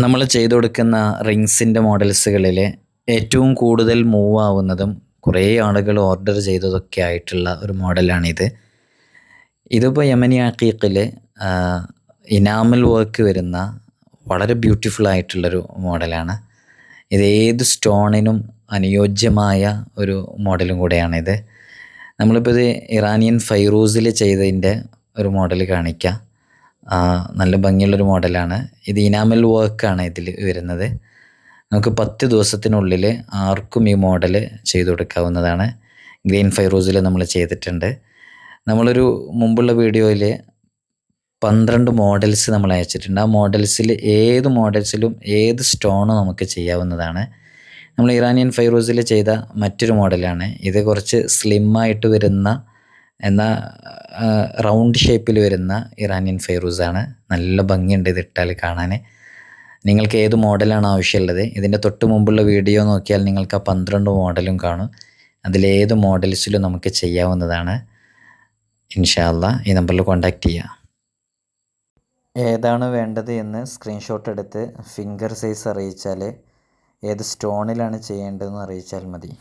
നമ്മൾ ചെയ്തു കൊടുക്കുന്ന റിങ്സിൻ്റെ മോഡൽസുകളിൽ ഏറ്റവും കൂടുതൽ മൂവ് ആവുന്നതും കുറേ ആളുകൾ ഓർഡർ ചെയ്തതൊക്കെ ആയിട്ടുള്ള ഒരു മോഡലാണിത്. ഇതിപ്പോൾ യമനി അക്കീക്കിൽ ഇനാമൽ വർക്ക് വരുന്ന വളരെ ബ്യൂട്ടിഫുൾ ആയിട്ടുള്ളൊരു മോഡലാണ്. ഇത് ഏത് സ്റ്റോണിനും അനുയോജ്യമായ ഒരു മോഡലും കൂടെയാണിത്. നമ്മളിപ്പോൾ ഇത് ഇറാനിയൻ ഫൈറൂസിൽ ചെയ്തതിൻ്റെ ഒരു മോഡൽ കാണിക്കാം. നല്ല ഭംഗിയുള്ളൊരു മോഡലാണ്. ഇത് ഇനാമൽ വർക്കാണ് ഇതിൽ വരുന്നത്. നമുക്ക് 10 ദിവസത്തിനുള്ളിൽ ആർക്കും ഈ മോഡൽ ചെയ്തു കൊടുക്കാവുന്നതാണ്. ഗ്രീൻ ഫൈറൂസിൽ നമ്മൾ ചെയ്തിട്ടുണ്ട്. നമ്മളൊരു മുമ്പുള്ള വീഡിയോയിൽ 12 മോഡൽസ് നമ്മൾ അയച്ചിട്ടുണ്ട്. ആ മോഡൽസിൽ ഏത് മോഡൽസിലും ഏത് സ്റ്റോണും നമുക്ക് ചെയ്യാവുന്നതാണ്. നമ്മൾ ഇറാനിയൻ ഫൈറൂസിൽ ചെയ്ത മറ്റൊരു മോഡലാണ്. ഇത് കുറച്ച് സ്ലിമ്മായിട്ട് വരുന്ന എന്നാൽ റൗണ്ട് ഷേപ്പിൽ വരുന്ന ഇറാനിയൻ ഫൈറൂസാണ്. നല്ല ഭംഗിയുണ്ട് ഇതിട്ടാൽ കാണാൻ. നിങ്ങൾക്ക് ഏത് മോഡലാണ് ആവശ്യമുള്ളത്, ഇതിൻ്റെ തൊട്ട് മുമ്പുള്ള വീഡിയോ നോക്കിയാൽ നിങ്ങൾക്ക് ആ 12 മോഡലും കാണും. അതിലേത് മോഡൽസിലും നമുക്ക് ചെയ്യാവുന്നതാണ്. ഇൻഷാ അല്ലാഹ് ഈ നമ്പറിൽ കോൺടാക്റ്റ് ചെയ്യുക. ഏതാണ് വേണ്ടത് എന്ന് സ്ക്രീൻഷോട്ട് എടുത്ത് ഫിംഗർ സൈസ് അറിയിച്ചാൽ, ഏത് സ്റ്റോണിലാണ് ചെയ്യേണ്ടതെന്ന് അറിയിച്ചാൽ മതി.